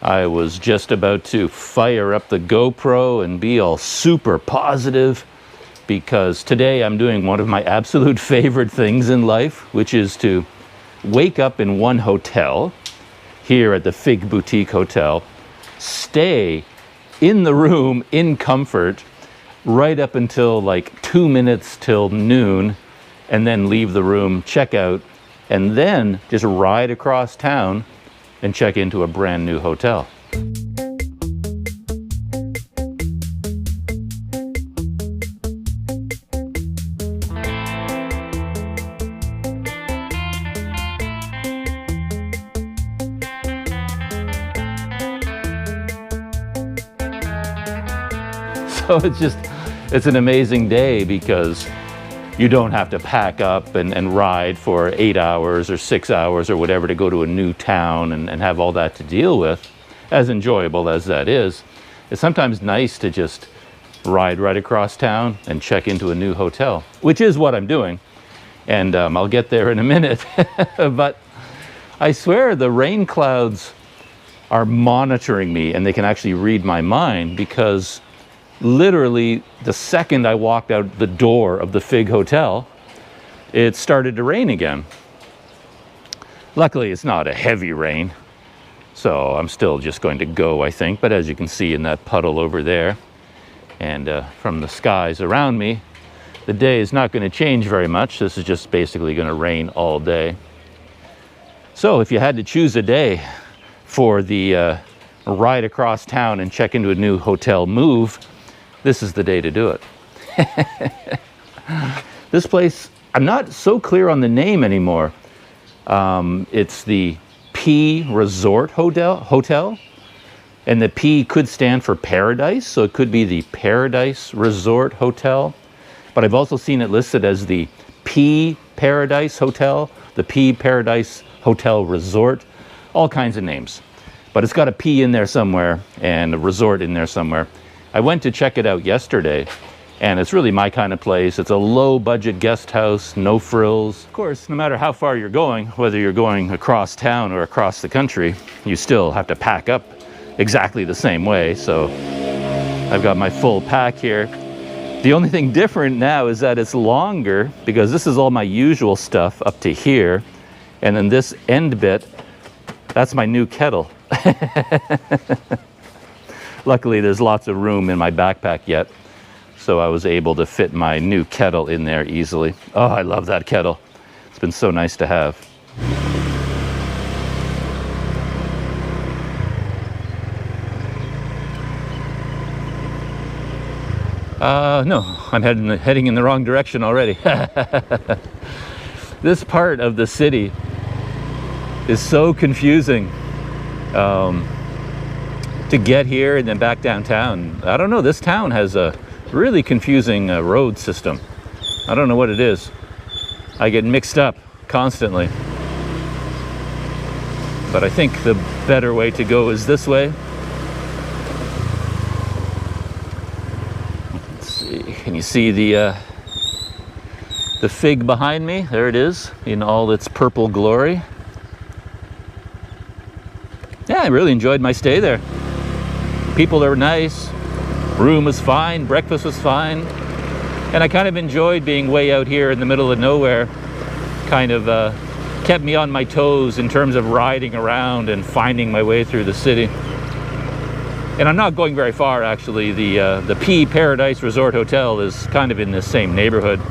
I was just about to fire up the GoPro and be all super positive because today I'm doing one of my absolute favorite things in life, which is to wake up in one hotel here at the Fig Boutique Hotel, stay in the room in comfort right up until like 2 minutes till noon, and then leave the room, check out, and then just ride across town and check into a brand new hotel. So it's an amazing day because you don't have to pack up and ride for 8 hours or 6 hours or whatever to go to a new town and have all that to deal with. As enjoyable as that is, it's sometimes nice to just ride right across town and check into a new hotel, which is what I'm doing. And I'll get there in a minute. But I swear the rain clouds are monitoring me and they can actually read my mind, because literally the second I walked out the door of the Fig Hotel, it started to rain again. Luckily, it's not a heavy rain, so I'm still just going to go, I think. But as you can see in that puddle over there, and from the skies around me, the day is not going to change very much. This is just basically going to rain all day. So if you had to choose a day for the ride across town and check into a new hotel move, this is the day to do it. This place, I'm not so clear on the name anymore. It's the Pea Resort Hotel, and the P could stand for paradise, so it could be the Paradise Resort Hotel. But I've also seen it listed as the Pea Paradise Hotel, the Pea Paradise Hotel Resort, all kinds of names. But it's got a P in there somewhere and a resort in there somewhere. I went to check it out yesterday, and it's really my kind of place. It's a low-budget guest house, no frills. Of course, no matter how far you're going, whether you're going across town or across the country, you still have to pack up exactly the same way. So I've got my full pack here. The only thing different now is that it's longer, because this is all my usual stuff up to here. And then this end bit, that's my new kettle. Luckily, there's lots of room in my backpack yet, so I was able to fit my new kettle in there easily. Oh, I love that kettle. It's been so nice to have. No, I'm heading in the wrong direction already. This part of the city is so confusing. To get here and then back downtown. I don't know, this town has a really confusing road system. I don't know what it is. I get mixed up constantly. But I think the better way to go is this way. Let's see, can you see the Fig behind me? There it is in all its purple glory. Yeah, I really enjoyed my stay there. People are nice, room was fine, breakfast was fine, and I kind of enjoyed being way out here in the middle of nowhere. Kind of kept me on my toes in terms of riding around and finding my way through the city. And I'm not going very far, actually. The Pea Paradise Resort Hotel is kind of in this same neighborhood,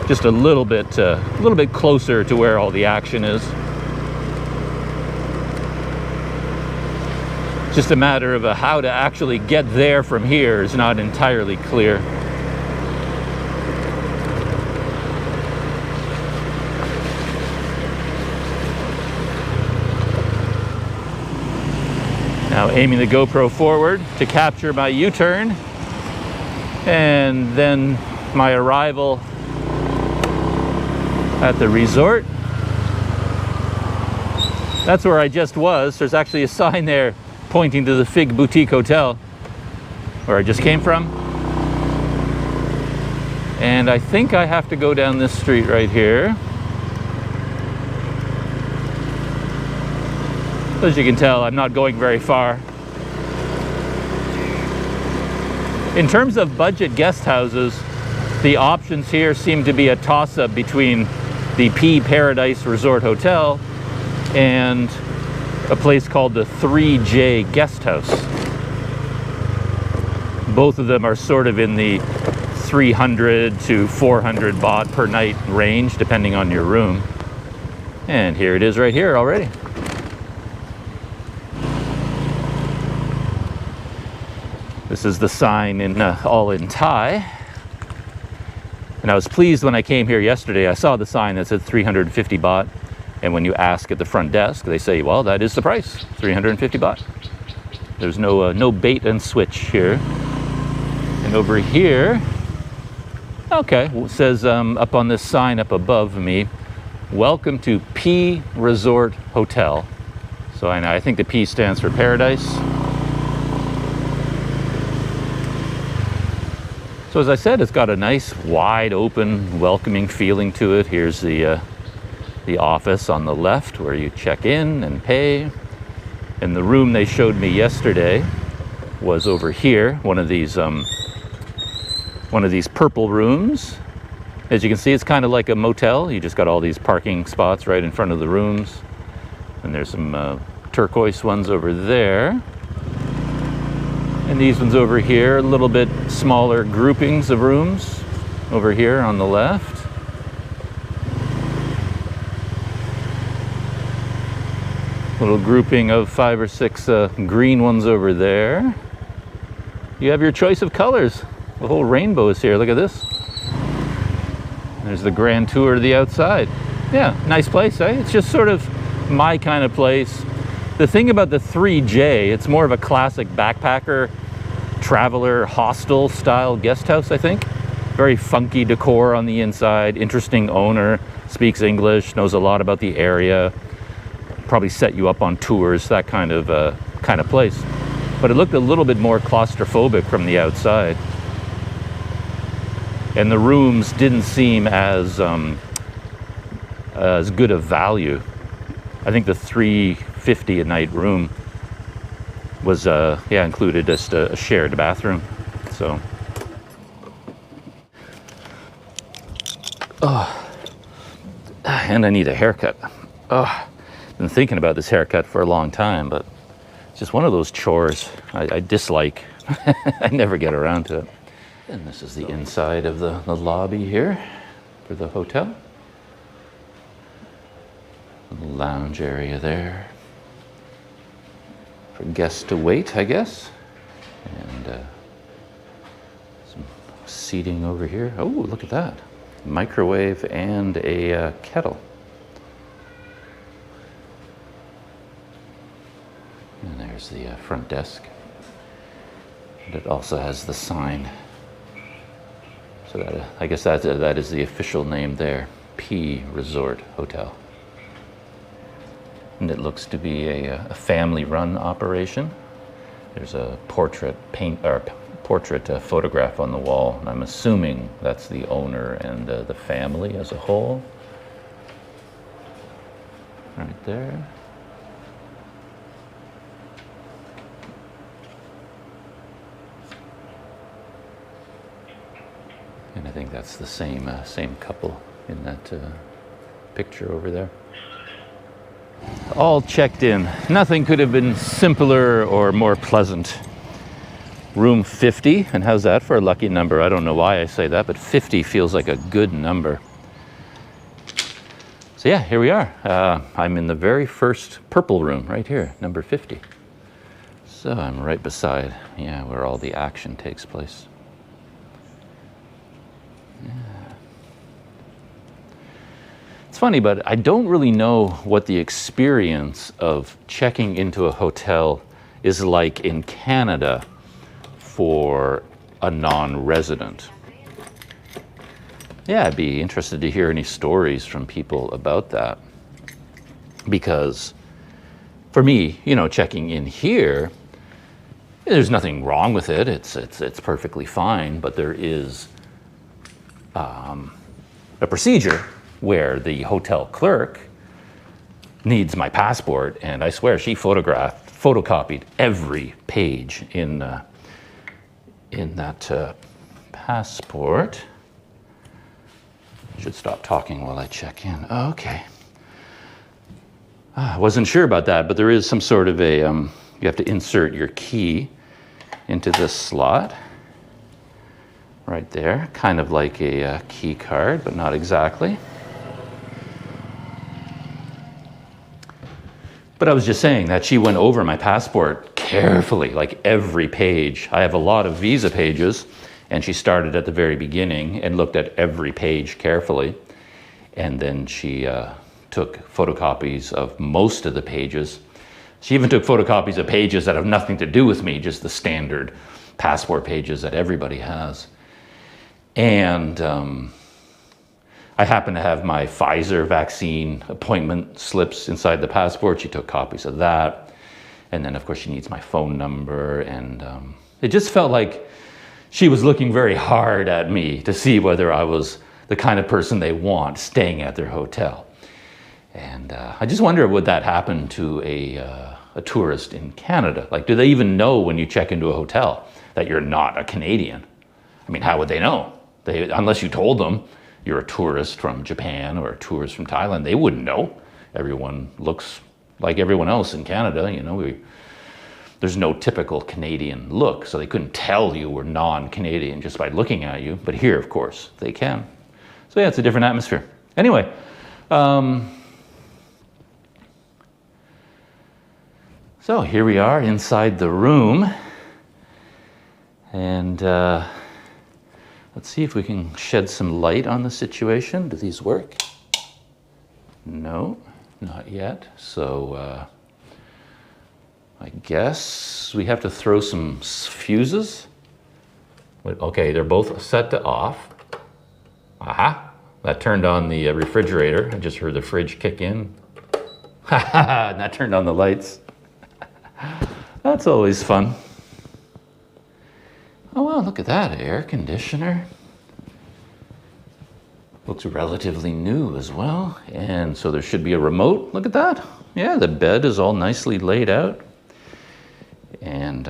just a little bit closer to where all the action is. Just a matter of how to actually get there from here is not entirely clear. Now aiming the GoPro forward to capture my U-turn, and then my arrival at the resort. That's where I just was. There's actually a sign there pointing to the Fig Boutique Hotel, where I just came from. And I think I have to go down this street right here. As you can tell, I'm not going very far. In terms of budget guest houses, the options here seem to be a toss-up between the Pea Resort Hotel and a place called the 3J Guest House. Both of them are sort of in the 300 to 400 baht per night range, depending on your room. And here it is right here already. This is the sign in all in Thai. And I was pleased when I came here yesterday. I saw the sign that said 350 baht. And when you ask at the front desk, they say, well, that is the price, 350 baht. There's no bait and switch here. And over here, okay, it says up on this sign up above me, welcome to Pea Resort Hotel. So I think the P stands for paradise. So as I said, it's got a nice, wide open, welcoming feeling to it. Here's the office on the left where you check in and pay. And the room they showed me yesterday was over here, one of these purple rooms. As you can see, it's kind of like a motel. You just got all these parking spots right in front of the rooms. And there's some turquoise ones over there. And these ones over here, a little bit smaller groupings of rooms over here on the left. Little grouping of 5 or 6 green ones over there. You have your choice of colors. The whole rainbow is here. Look at this. There's the grand tour of the outside. Yeah, nice place, eh? It's just sort of my kind of place. The thing about the 3J, it's more of a classic backpacker, traveler, hostel style guest house, I think. Very funky decor on the inside, interesting owner, speaks English, knows a lot about the area, probably set you up on tours, that kind of place. But it looked a little bit more claustrophobic from the outside. And the rooms didn't seem as good of value. I think the 350 a night room was included just a shared bathroom. So and I need a haircut. Been thinking about this haircut for a long time, but it's just one of those chores I dislike. I never get around to it. And this is the inside of the lobby here for the hotel. Little lounge area there for guests to wait, I guess. And some seating over here. Oh, look at that. Microwave and a kettle. And there's the front desk. And it also has the sign. So that, I guess that is the official name there, Pea Resort Hotel. And it looks to be a family-run operation. There's a portrait photograph on the wall, and I'm assuming that's the owner and the family as a whole. Right there. And I think that's the same couple in that picture over there. All checked in. Nothing could have been simpler or more pleasant. Room 50, and how's that for a lucky number? I don't know why I say that, but 50 feels like a good number. So yeah, here we are. I'm in the very first purple room right here, number 50. So I'm right beside, where all the action takes place. Yeah. It's funny, but I don't really know what the experience of checking into a hotel is like in Canada for a non-resident. Yeah, I'd be interested to hear any stories from people about that. Because for me, checking in here, there's nothing wrong with it. It's perfectly fine, but there is a procedure where the hotel clerk needs my passport, and I swear she photocopied every page in in that passport. Should stop talking while I check in. Okay. I wasn't sure about that, but there is some sort of a, you have to insert your key into this slot right there, kind of like a key card, but not exactly. But I was just saying that she went over my passport carefully, like every page. I have a lot of visa pages, and she started at the very beginning and looked at every page carefully. And then she took photocopies of most of the pages. She even took photocopies of pages that have nothing to do with me, just the standard passport pages that everybody has. And I happen to have my Pfizer vaccine appointment slips inside the passport. She took copies of that. And then, of course, she needs my phone number. And it just felt like she was looking very hard at me to see whether I was the kind of person they want staying at their hotel. And I just wonder, would that happen to a tourist in Canada? Like, do they even know when you check into a hotel that you're not a Canadian? I mean, how would they know? Unless you told them you're a tourist from Japan or a tourist from Thailand, they wouldn't know. Everyone looks like everyone else in Canada, you know. There's no typical Canadian look, so they couldn't tell you were non-Canadian just by looking at you. But here, of course, they can. So yeah, it's a different atmosphere. Anyway, so here we are inside the room, and let's see if we can shed some light on the situation. Do these work? No, not yet. So I guess we have to throw some fuses. Okay, they're both set to off. Aha, that turned on the refrigerator. I just heard the fridge kick in. Ha ha ha, and that turned on the lights. That's always fun. Oh wow, look at that, air conditioner. Looks relatively new as well. And so there should be a remote. Look at that. Yeah, the bed is all nicely laid out. And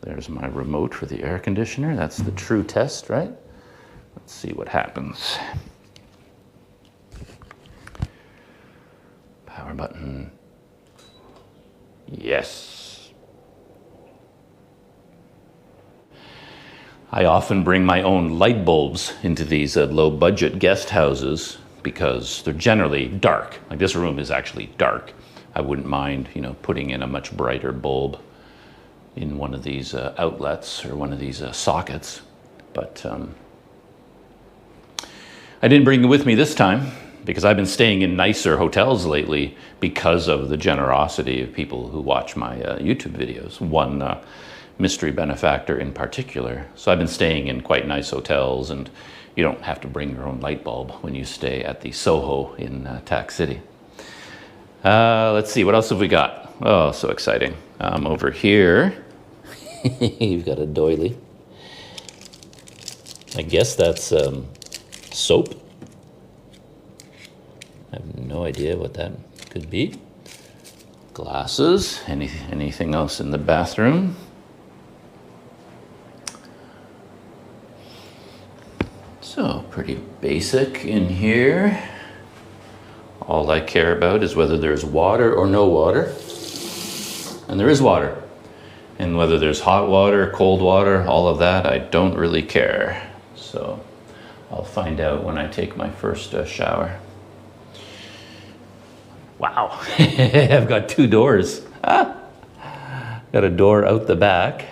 there's my remote for the air conditioner. That's the true test, right? Let's see what happens. Power button. Yes. I often bring my own light bulbs into these low-budget guest houses because they're generally dark. Like this room is actually dark. I wouldn't mind, you know, putting in a much brighter bulb in one of these outlets or one of these sockets. But I didn't bring it with me this time because I've been staying in nicer hotels lately because of the generosity of people who watch my YouTube videos. One mystery benefactor in particular. So I've been staying in quite nice hotels, and you don't have to bring your own light bulb when you stay at the Soho in Tac City. Let's see, what else have we got? Oh, so exciting. Over here, you've got a doily. I guess that's soap. I have no idea what that could be. Glasses, anything else in the bathroom? So, pretty basic in here. All I care about is whether there's water or no water. And there is water. And whether there's hot water, cold water, all of that, I don't really care. So I'll find out when I take my first shower. Wow, I've got two doors. Got a door out the back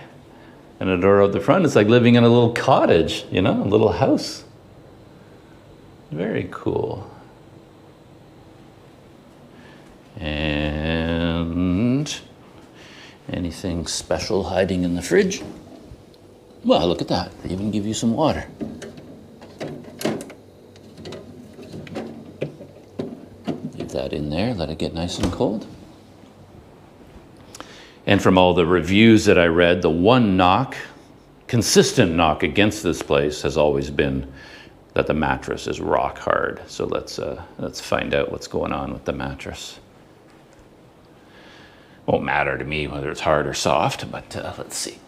and a door out the front. It's like living in a little cottage, you know, a little house. Very cool. And anything special hiding in the fridge? Well, look at that. They even give you some water. Leave that in there, let it get nice and cold. And from all the reviews that I read, the one consistent knock against this place has always been that the mattress is rock hard. So let's find out what's going on with the mattress. Won't matter to me whether it's hard or soft, but let's see.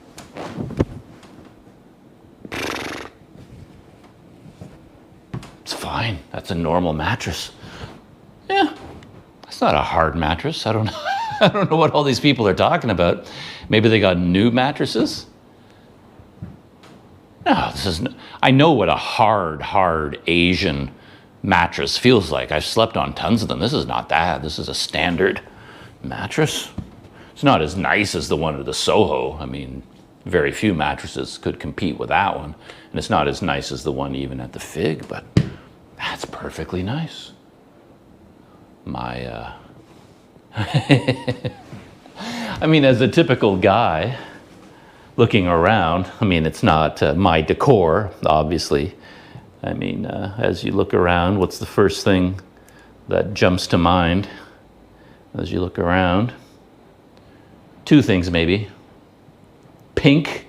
fine. That's a normal mattress. Yeah, it's not a hard mattress. I don't know. I don't know what all these people are talking about. Maybe they got new mattresses? No, I know what a hard Asian mattress feels like. I've slept on tons of them. This is not that. This is a standard mattress. It's not as nice as the one at the Soho. I mean, very few mattresses could compete with that one. And it's not as nice as the one even at the Fig, but that's perfectly nice. I mean, as a typical guy looking around, I mean, it's not my decor, obviously. I mean, as you look around, what's the first thing that jumps to mind as you look around? Two things, maybe. Pink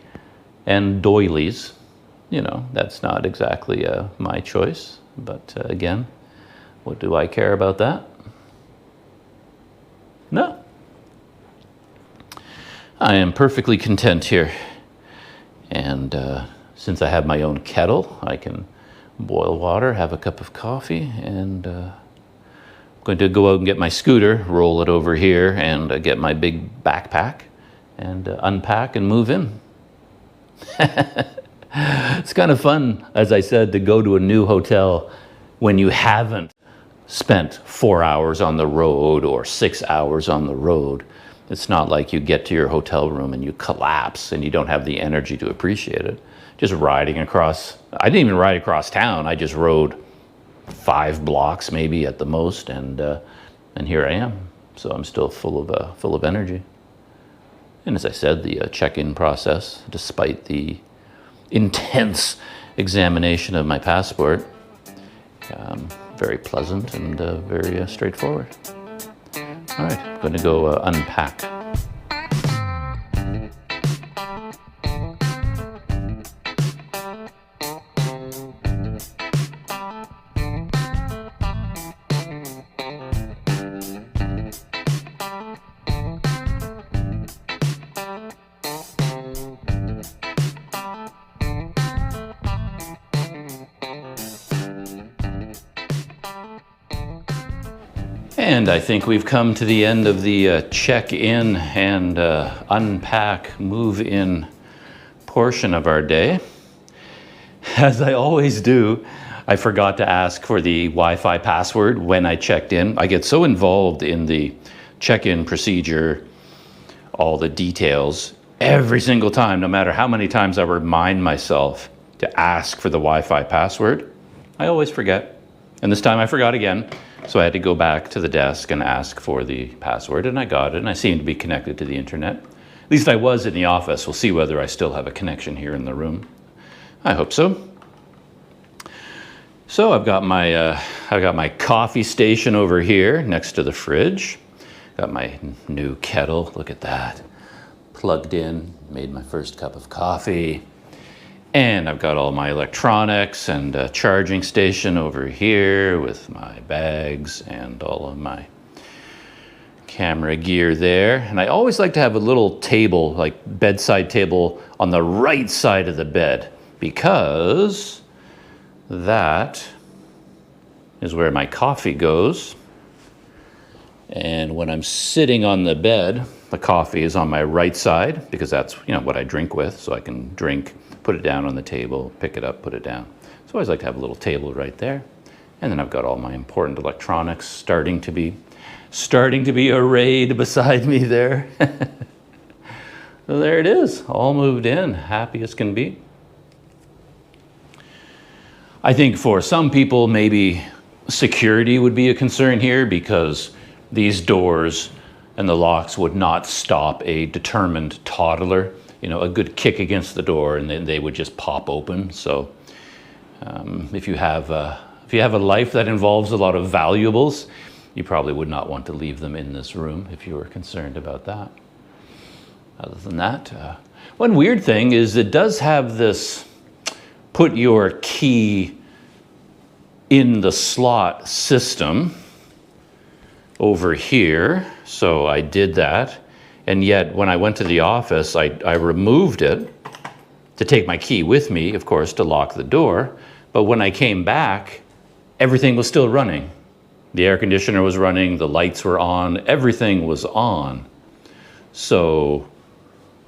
and doilies. You know, that's not exactly my choice. But again, what do I care about that? No. I am perfectly content here. And since I have my own kettle, I can boil water, have a cup of coffee, and I'm going to go out and get my scooter, roll it over here, and get my big backpack, and unpack and move in. It's kind of fun, as I said, to go to a new hotel when you haven't spent 4 hours on the road or 6 hours on the road. It's not like you get to your hotel room and you collapse and you don't have the energy to appreciate it. Just riding across, I didn't even ride across town. I just rode 5 blocks maybe at the most, and here I am. So I'm still full of energy. And as I said, the check-in process, despite the intense examination of my passport, very pleasant and very straightforward. All right, I'm going to go unpack. And I think we've come to the end of the check-in and unpack, move-in portion of our day. As I always do, I forgot to ask for the Wi-Fi password when I checked in. I get so involved in the check-in procedure, all the details, every single time, no matter how many times I remind myself to ask for the Wi-Fi password, I always forget. And this time I forgot again. So I had to go back to the desk and ask for the password, and I got it, and I seemed to be connected to the internet. At least I was in the office. We'll see whether I still have a connection here in the room. I hope so. So I've got my coffee station over here next to the fridge. Got my new kettle, look at that. Plugged in, made my first cup of coffee. And I've got all my electronics and a charging station over here with my bags and all of my camera gear there. And I always like to have a little table, like bedside table, on the right side of the bed, because that is where my coffee goes. And when I'm sitting on the bed, the coffee is on my right side, because that's, you know, what I drink with, so I can drink, put it down on the table, pick it up, put it down. So I always like to have a little table right there. And then I've got all my important electronics starting to be arrayed beside me there. So there it is, all moved in, happy as can be. I think for some people, maybe security would be a concern here, because these doors and the locks would not stop a determined toddler. You know, a good kick against the door and then they would just pop open. So if you have a life that involves a lot of valuables, you probably would not want to leave them in this room if you were concerned about that. Other than that, one weird thing is it does have this put your key in the slot system over here. So I did that. And yet, when I went to the office, I removed it to take my key with me, of course, to lock the door. But when I came back, everything was still running. The air conditioner was running, the lights were on, everything was on. So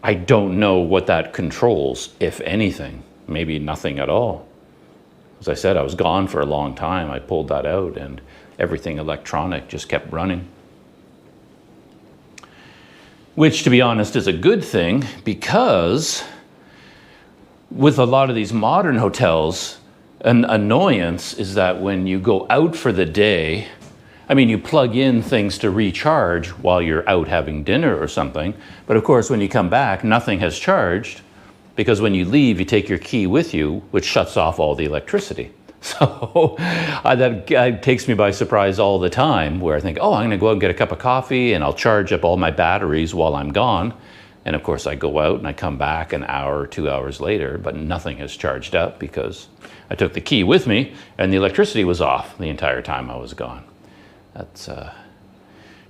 I don't know what that controls, if anything. Maybe nothing at all. As I said, I was gone for a long time. I pulled that out and everything electronic just kept running. Which, to be honest, is a good thing, because with a lot of these modern hotels, an annoyance is that when you go out for the day, I mean, you plug in things to recharge while you're out having dinner or something, but of course when you come back, nothing has charged, because when you leave, you take your key with you, which shuts off all the electricity. So that takes me by surprise all the time, where I think, oh, I'm gonna go out and get a cup of coffee and I'll charge up all my batteries while I'm gone. And of course I go out and I come back an hour or 2 hours later, but nothing has charged up because I took the key with me and the electricity was off the entire time I was gone. That's, it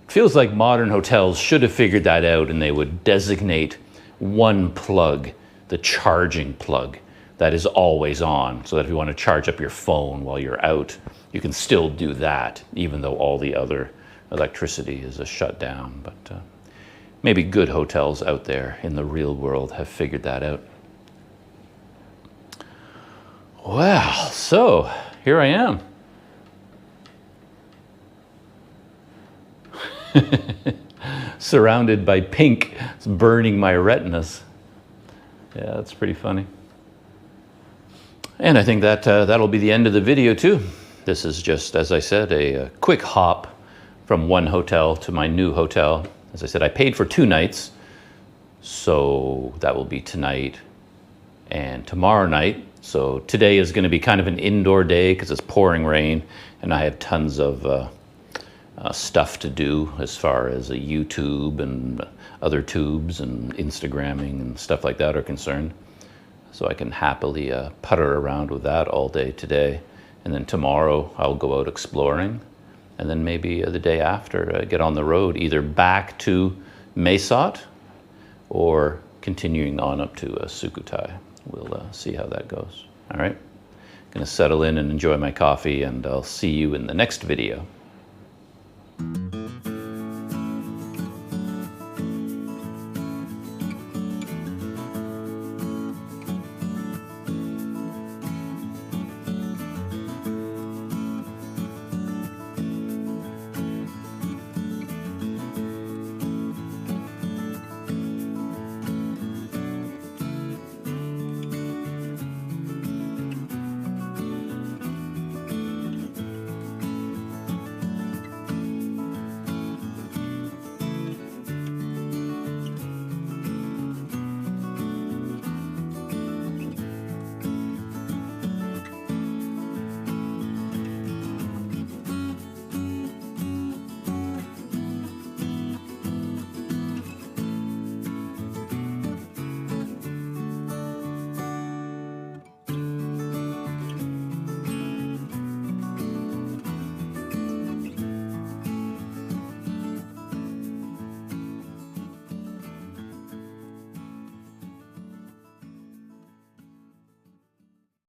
feels like modern hotels should have figured that out, and they would designate one plug, the charging plug, that is always on, so that if you want to charge up your phone while you're out, you can still do that, even though all the other electricity is shut down. But maybe good hotels out there in the real world have figured that out. Well, so here I am. Surrounded by pink. It's burning my retinas. Yeah, that's pretty funny. And I think that that'll be the end of the video too. This is just, as I said, a quick hop from one hotel to my new hotel. As I said, I paid for 2 nights, so that will be tonight and tomorrow night. So today is going to be kind of an indoor day because it's pouring rain, and I have tons of stuff to do as far as a YouTube and other tubes and Instagramming and stuff like that are concerned. So I can happily putter around with that all day today. And then tomorrow I'll go out exploring. And then maybe the day after get on the road, either back to Mesot or continuing on up to Sukhothai. We'll see how that goes. All right, gonna settle in and enjoy my coffee, and I'll see you in the next video.